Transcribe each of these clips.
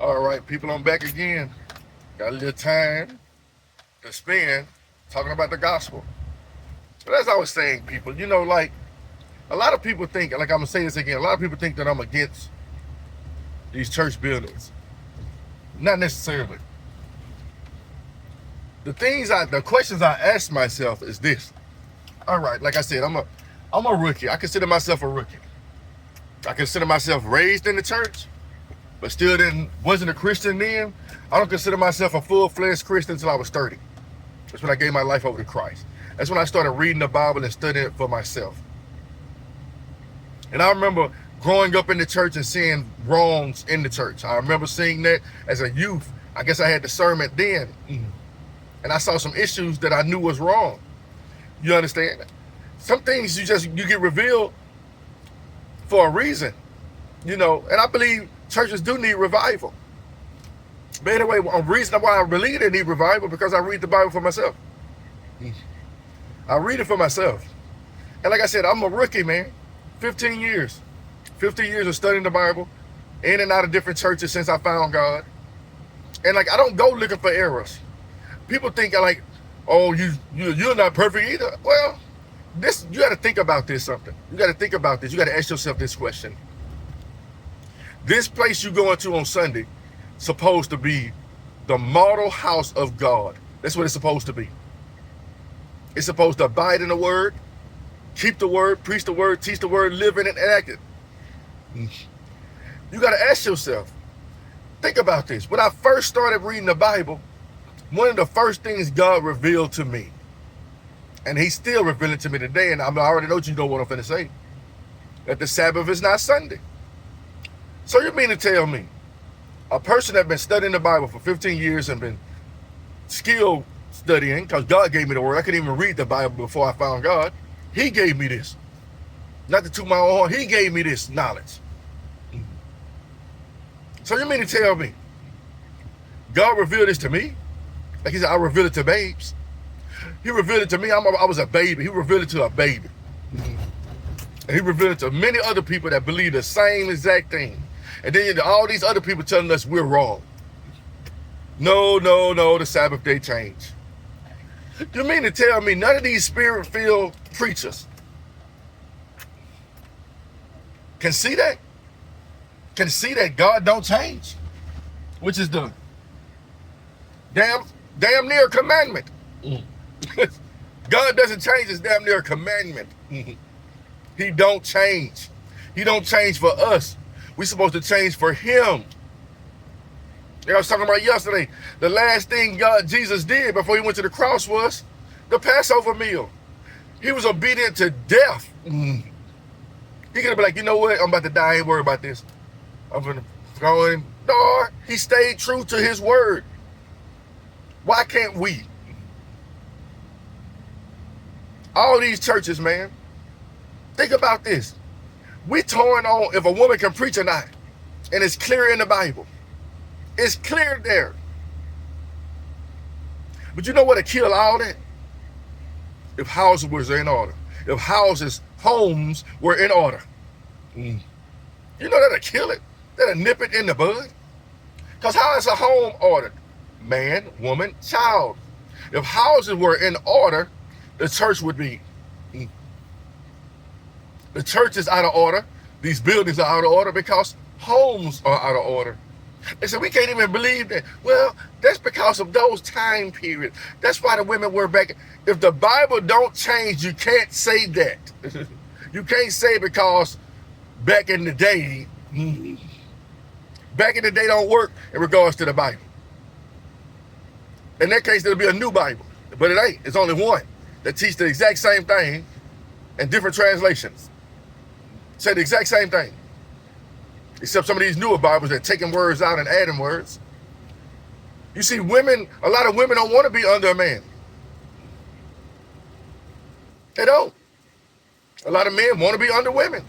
All right, people, I'm back again. Got a little time to spend talking about the gospel. But as I was saying, people, like a lot of people think, like I'm gonna say this again, a lot of people think that I'm against these church buildings. Not necessarily. The questions I ask myself is this. All right, like I said, I'm a rookie. I consider myself a rookie. I consider myself raised in the church, but still wasn't a Christian then. I don't consider myself a full-fledged Christian until I was 30. That's when I gave my life over to Christ. That's when I started reading the Bible and studying it for myself. And I remember growing up in the church and seeing wrongs in the church. I remember seeing that as a youth. I guess I had discernment then. And I saw some issues that I knew was wrong. You understand? Some things you get revealed for a reason. And I believe churches do need revival. But anyway, a reason why I believe they need revival because I read the Bible for myself. I read it for myself. And like I said, I'm a rookie, man. 15 years. 15 years of studying the Bible, in and out of different churches since I found God. And like I don't go looking for errors. People think like, oh, you're not perfect either. Well, you got to think about this something. You got to think about this. You got to ask yourself this question. This place you going to on Sunday supposed to be the model house of God. That's what it's supposed to be. It's supposed to abide in the word, keep the word, preach the word, teach the word, live in it, and act it. You got to ask yourself, think about this. When I first started reading the Bible, one of the first things God revealed to me, and he's still revealing to me today, and I already know you know what I'm finna say, that the Sabbath is not Sunday. So you mean to tell me, a person that's been studying the Bible for 15 years and been skilled studying, because God gave me the word, I couldn't even read the Bible before I found God, he gave me this. Not to toot my own horn, he gave me this knowledge. So you mean to tell me, God revealed this to me? Like he said, I revealed it to babes. He revealed it to me, I was a baby. He revealed it to a baby. And he revealed it to many other people that believe the same exact thing. And then all these other people telling us we're wrong. No, the Sabbath day changed. You mean to tell me none of these spirit-filled preachers can see that? Can see that God don't change? Which is the damn near commandment. God doesn't change, it's damn near a commandment. He don't change. He don't change for us. We're supposed to change for him. I was talking about yesterday, the last thing Jesus did before he went to the cross was the Passover meal. He was obedient to death. He could have been like, you know what, I'm about to die, I ain't worried about this. I'm going to go in. No, he stayed true to his word. Why can't we? All these churches, man, think about this. We torn on if a woman can preach or not. And it's clear in the Bible. It's clear there. But you know what to kill all that? If houses were in order. If homes were in order. You know that'll kill it. That'll nip it in the bud. Because how is a home ordered? Man, woman, child. If houses were in order, the church would be. The church is out of order. These buildings are out of order because homes are out of order. They said, we can't even believe that. Well, that's because of those time periods. That's why the women were back. If the Bible don't change, you can't say that. You can't say because back in the day don't work in regards to the Bible. In that case, there'll be a new Bible. But it ain't. It's only one that teaches the exact same thing in different translations. Say the exact same thing. Except some of these newer Bibles that are taking words out and adding words. You see, a lot of women don't want to be under a man. They don't. A lot of men want to be under women.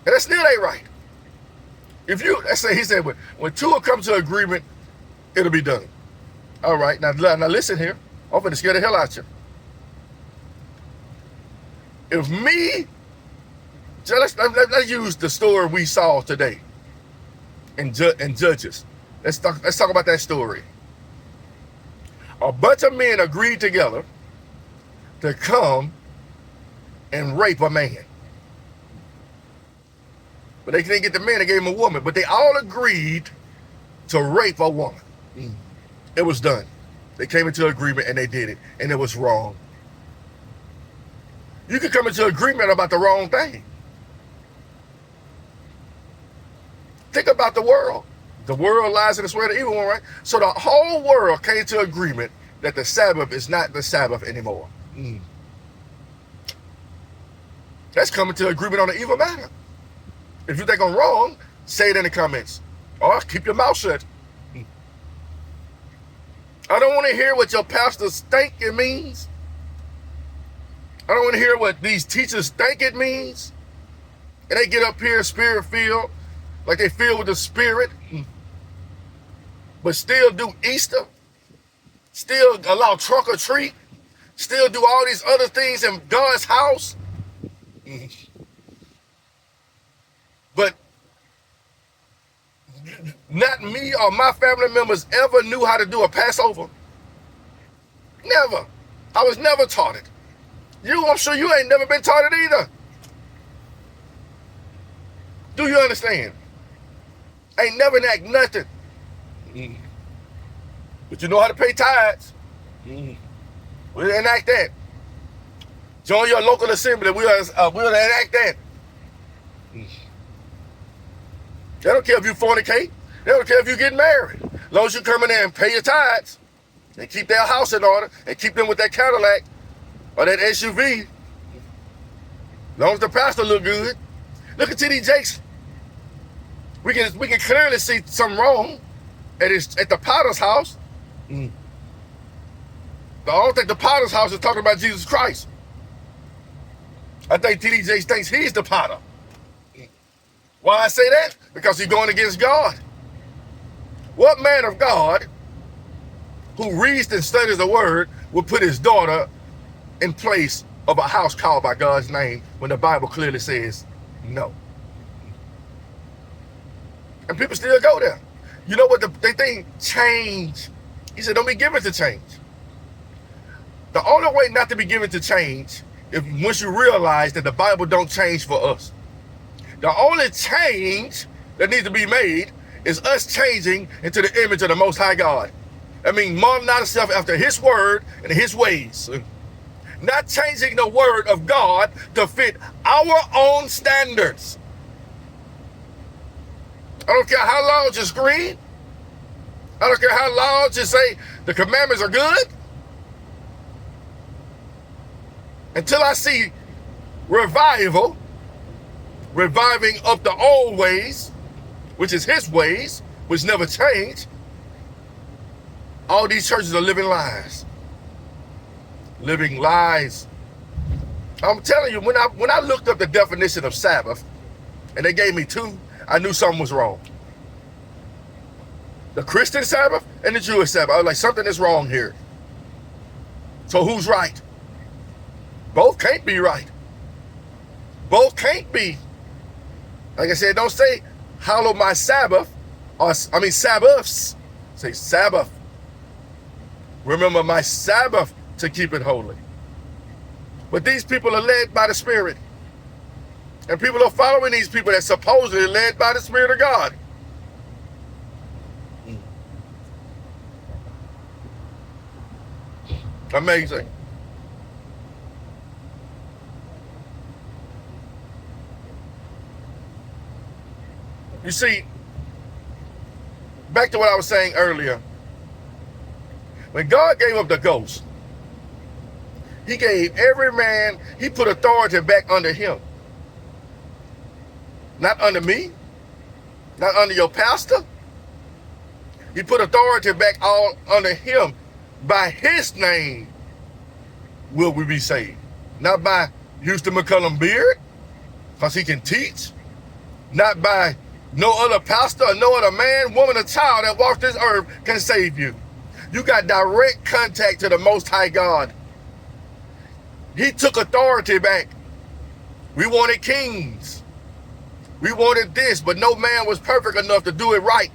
And that still ain't right. He said, when two will come to agreement, it'll be done. All right, now listen here. I'm going to scare the hell out you. If let's use the story we saw today in Judges. Let's talk about that story. A bunch of men agreed together to come and rape a man. But they didn't get the man, they gave him a woman. But they all agreed to rape a woman. It was done. They came into agreement and they did it. And it was wrong. You can come into agreement about the wrong thing. Think about the world. The world lies in the sweat of the evil one, right? So the whole world came to agreement that the Sabbath is not the Sabbath anymore. That's coming to agreement on the evil matter. If you think I'm wrong, say it in the comments. Or keep your mouth shut. I don't want to hear what your pastors think it means. I don't want to hear what these teachers think it means. And they get up here spirit-filled, like they filled with the Spirit, but still do Easter, still allow trunk or treat, still do all these other things in God's house. But not me or my family members ever knew how to do a Passover. Never. I was never taught it. I'm sure you ain't never been taught it either. Do you understand? Ain't never enact nothing. But you know how to pay tithes. We'll enact that. Join your local assembly. We'll enact that. They don't care if you fornicate. They don't care if you get married. As long as you come in there and pay your tithes and keep their house in order and keep them with that Cadillac or that SUV. As long as the pastor look good. Look at T.D. Jakes. We can clearly see something wrong at the potter's house. I don't think the potter's house is talking about Jesus Christ. I think T.D. Jakes thinks he's the potter. Why I say that? Because he's going against God. What man of God who reads and studies the word would put his daughter in place of a house called by God's name when the Bible clearly says no? And people still go there. You know what they think? Change. He said, don't be given to change. The only way not to be given to change is once you realize that the Bible don't change for us. The only change that needs to be made is us changing into the image of the Most High God. I mean, modeling ourselves after His word and His ways. Not changing the word of God to fit our own standards. I don't care how loud you scream. I don't care how loud you say the commandments are good. Until I see revival, reviving up the old ways, which is His ways, which never change, all these churches are living lies. Living lies. I'm telling you, when I looked up the definition of Sabbath, and they gave me two, I knew something was wrong. The Christian Sabbath and the Jewish Sabbath. I was like, something is wrong here. So who's right? Both can't be right. Both can't be. Like I said, don't say, hallow my Sabbath, Sabbaths. Say Sabbath. Remember my Sabbath to keep it holy. But these people are led by the Spirit. And people are following these people that supposedly led by the Spirit of God. Amazing. You see, back to what I was saying earlier. When God gave up the ghost, He gave every man, He put authority back under him. Not under me, not under your pastor. He put authority back all under him. By His name will we be saved. Not by Houston McCullum Beard, because he can teach. Not by no other pastor or no other man, woman, or child that walks this earth can save you. You got direct contact to the Most High God. He took authority back. We wanted kings. We wanted this, but no man was perfect enough to do it right.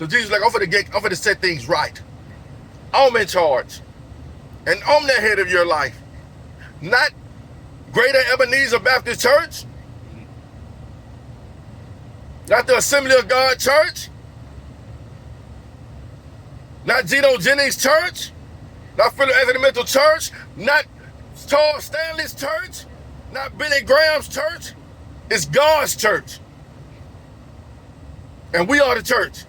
So Jesus was like, I'm finna set things right. I'm in charge. And I'm the head of your life. Not Greater Ebenezer Baptist Church. Not the Assembly of God Church. Not Geno Jennings Church. Not Philip Anthony Mental Church. Not Charles Stanley's church. Not Billy Graham's church. It's God's church. And we are the church.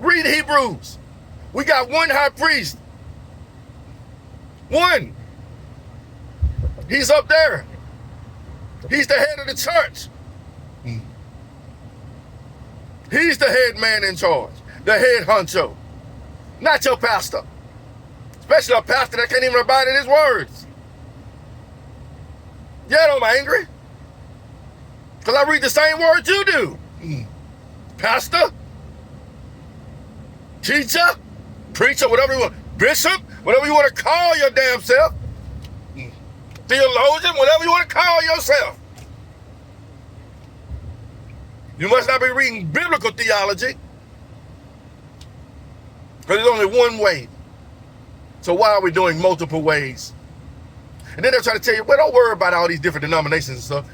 Read Hebrews. We got one high priest. One. He's up there. He's the head of the church. He's the head man in charge. The head honcho. Not your pastor. Especially a pastor that can't even abide in his words. Yeah, I'm angry. Because I read the same words you do. Pastor, teacher, preacher, whatever you want, bishop, whatever you want to call your damn self, theologian, whatever you want to call yourself. You must not be reading biblical theology, because there's only one way. So why are we doing multiple ways? And then they're trying to tell you, well, don't worry about all these different denominations and stuff.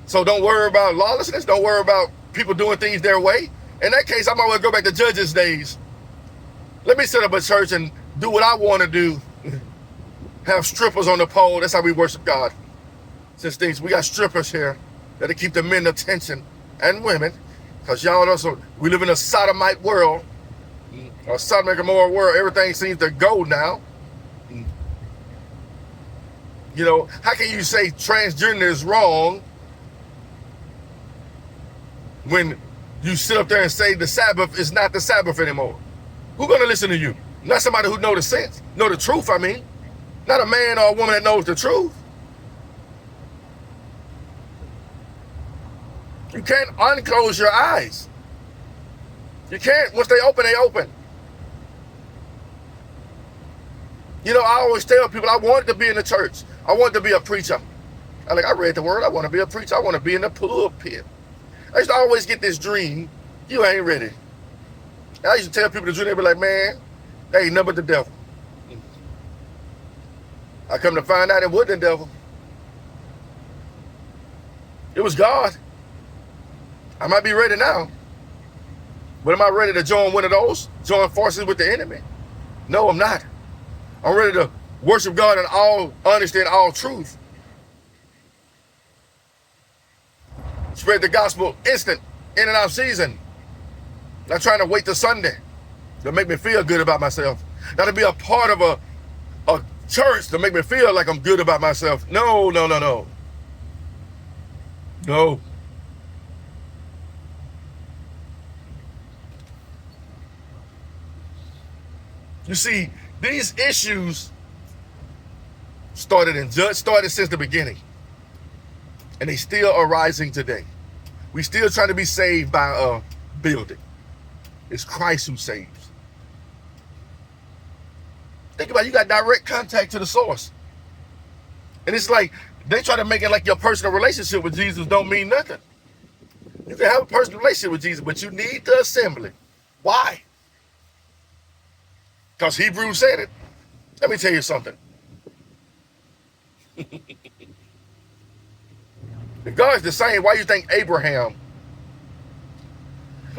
So don't worry about lawlessness. Don't worry about people doing things their way. In that case, I might well go back to Judges' days. Let me set up a church and do what I want to do. Have strippers on the pole. That's how we worship God. Since things, we got strippers here that'll keep the men attention and women. Because y'all also, we live in a sodomite world. A Sodom and Gomorrah world. Everything seems to go now. You know, how can you say transgender is wrong when you sit up there and say the Sabbath is not the Sabbath anymore? Who's going to listen to you? Not somebody who knows the sense, know the truth, I mean. Not a man or a woman that knows the truth. You can't unclose your eyes. You can't. Once they open, they open. You know, I always tell people I wanted to be in the church. I wanted to be a preacher. I read the word. I want to be a preacher. I want to be in the pulpit. I used to always get this dream. You ain't ready. I used to tell people the dream. They be like, man, that ain't nothing but the devil. I come to find out it wasn't the devil. It was God. I might be ready now. But am I ready to join one of those? Join forces with the enemy? No, I'm not. I'm ready to worship God in all honesty and all truth. Spread the gospel instant, in and out season. Not trying to wait till Sunday to make me feel good about myself. Not to be a part of a church to make me feel like I'm good about myself. No, no, no, no. No. You see, these issues started since the beginning. And they still are rising today. We still trying to be saved by a building. It's Christ who saves. Think about it, you got direct contact to the source. And it's like, they try to make it like your personal relationship with Jesus don't mean nothing. You can have a personal relationship with Jesus, but you need the assembly. Why? Because Hebrews said it. Let me tell you something. If God's the same, why do you think Abraham,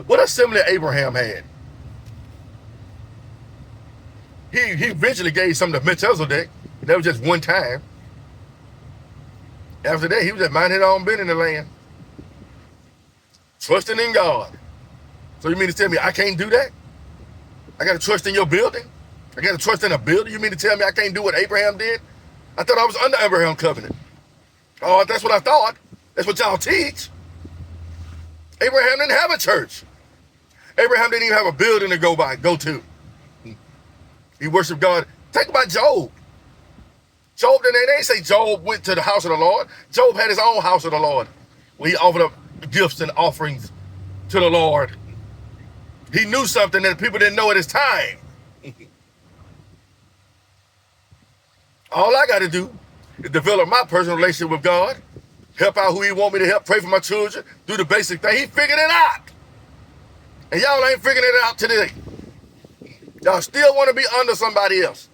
what assembly Abraham had? He eventually gave some to Melchizedek. That was just one time. After that, he was just minding his own business in the land. Trusting in God. So you mean to tell me I can't do that? I got to trust in your building? I got to trust in a building? You mean to tell me I can't do what Abraham did? I thought I was under Abraham covenant. Oh, that's what I thought. That's what y'all teach. Abraham didn't have a church. Abraham didn't even have a building to go to. He worshiped God. Think about Job. Job, they ain't say Job went to the house of the Lord. Job had his own house of the Lord, where he offered up gifts and offerings to the Lord. He knew something that people didn't know at his time. All I got to do is develop my personal relationship with God, help out who he want me to help, pray for my children, do the basic thing. He figured it out. And y'all ain't figuring it out today. Y'all still want to be under somebody else.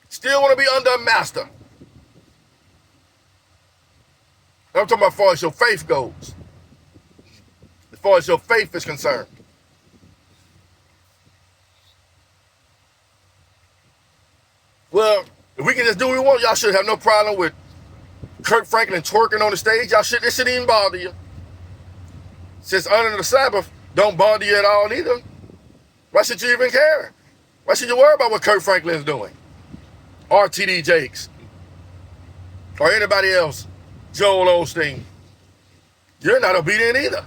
Still want to be under a master. I'm talking about as far as your faith goes. As far as your faith is concerned. Well, if we can just do what we want, y'all should have no problem with Kirk Franklin twerking on the stage. Y'all should, it shouldn't even bother you. Since under the Sabbath don't bother you at all either. Why should you even care? Why should you worry about what Kirk Franklin's doing? Or T.D. Jakes? Or anybody else? Joel Osteen? You're not obedient either.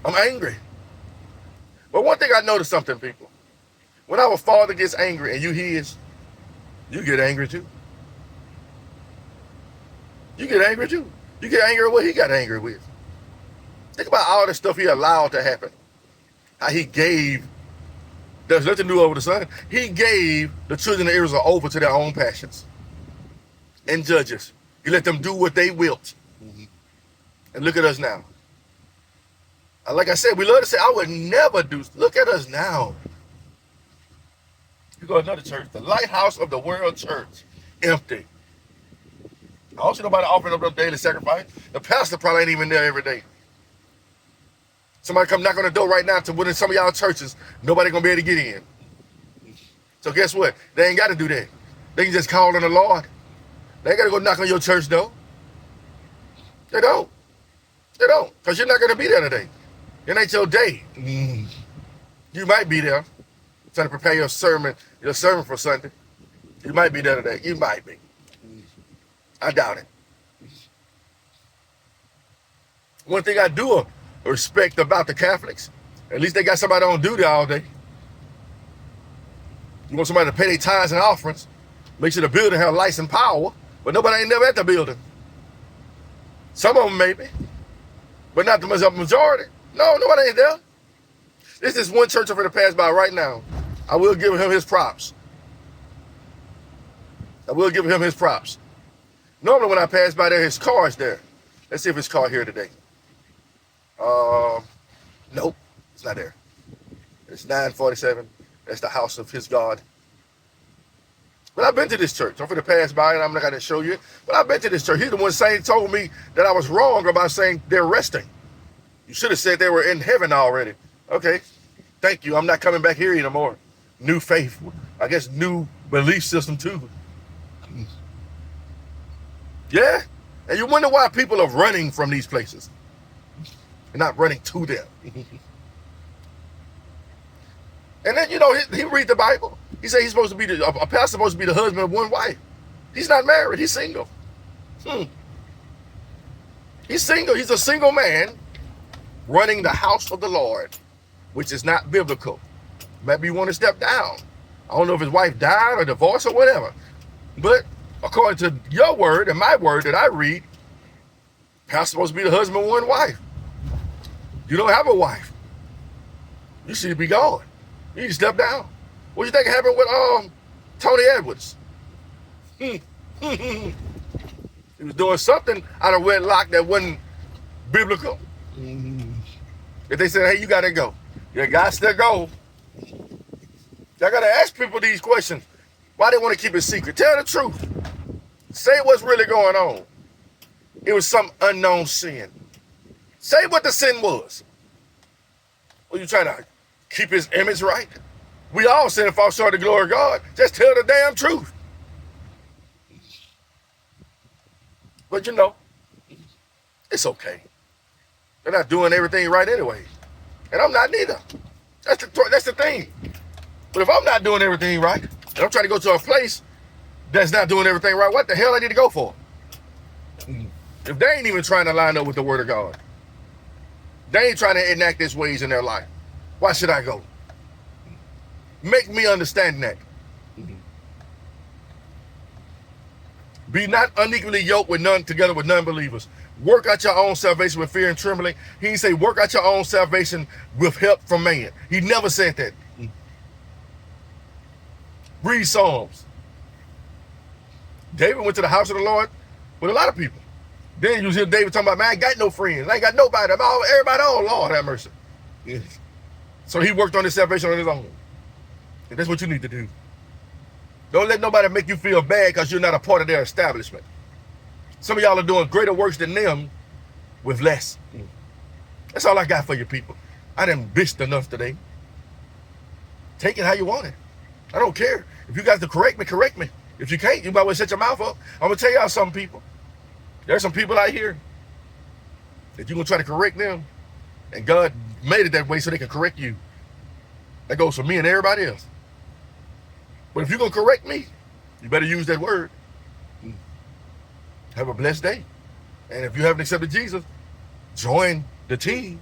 I'm angry. But one thing I noticed something, people. When our father gets angry and you his, you get angry too. You get angry too. You get angry at what he got angry with. Think about all the stuff he allowed to happen. How he gave, there's nothing new over the sun. He gave the children of Israel over to their own passions. And judges. He let them do what they wilt. And look at us now. Like I said, we love to say, I would never do. Look at us now. You go to another church, the Lighthouse of the World Church, empty. I don't see nobody offering up no daily sacrifice. The pastor probably ain't even there every day. Somebody come knock on the door right now to one of some of y'all churches, nobody gonna be able to get in. So guess what? They ain't got to do that. They can just call on the Lord. They ain't got to go knock on your church door. They don't. They don't, because you're not gonna be there today. It ain't your day. You might be there, trying to prepare your sermon for Sunday. You might be there today. You might be. I doubt it. One thing I do respect about the Catholics, at least they got somebody on duty all day. You want somebody to pay their tithes and offerings, make sure the building have lights and power, but nobody ain't never at the building. Some of them maybe, but not the majority. No, nobody ain't there. This is one church I'm going to pass by right now. I will give him his props. I will give him his props. Normally when I pass by there, his car is there. Let's see if his car here today. Nope, it's not there. It's 947. That's the house of his God. But I've been to this church. I'm going to pass by and I'm not going to show you it. But I've been to this church. He's the one saying, told me that I was wrong about saying they're resting. You should have said they were in heaven already. Okay, thank you. I'm not coming back here anymore. New faith. I guess new belief system too. Yeah, and you wonder why people are running from these places. They're not running to them. And then, you know, he read the Bible. He said he's supposed to be a pastor supposed to be the husband of one wife. He's not married. He's single. He's single. He's a single man running the house of the Lord, which is not biblical. Maybe you want to step down. I don't know if his wife died or divorced or whatever. But according to your word and my word that I read, pastor's supposed to be the husband of one wife. You don't have a wife. You should be gone. You need to step down. What do you think happened with Tony Edwards? He was doing something out of wedlock that wasn't biblical. If they said, hey, you gotta go. You got to go. I gotta ask people these questions. Why they want to keep it secret? Tell the truth. Say what's really going on. It was some unknown sin. Say what the sin was. Are you trying to keep his image right? We all sin and fall short of the glory of God. Just tell the damn truth. But you know, it's okay. They're not doing everything right anyway. And I'm not neither. That's the thing. But if I'm not doing everything right, and I'm trying to go to a place that's not doing everything right, what the hell I need to go for? If they ain't even trying to line up with the word of God, they ain't trying to enact his ways in their life, why should I go? Make me understand that. Be not unequally yoked with none together with non-believers. Work out your own salvation with fear and trembling. He didn't say work out your own salvation with help from man. He never said that. Read Psalms. David went to the house of the Lord with a lot of people. Then you hear David talking about, man, I ain't got no friends. I ain't got nobody. Everybody on, Lord have mercy. Yes. So he worked on his salvation on his own. And that's what you need to do. Don't let nobody make you feel bad because you're not a part of their establishment. Some of y'all are doing greater works than them with less. That's all I got for you people. I done bitched enough today. Take it how you want it. I don't care. If you got to correct me, correct me. If you can't, you might well shut your mouth up. I'm going to tell y'all something, people. There's some people out here that you're going to try to correct them, and God made it that way so they can correct you. That goes for me and everybody else. But if you're going to correct me, you better use that word. Have a blessed day. And if you haven't accepted Jesus, join the team.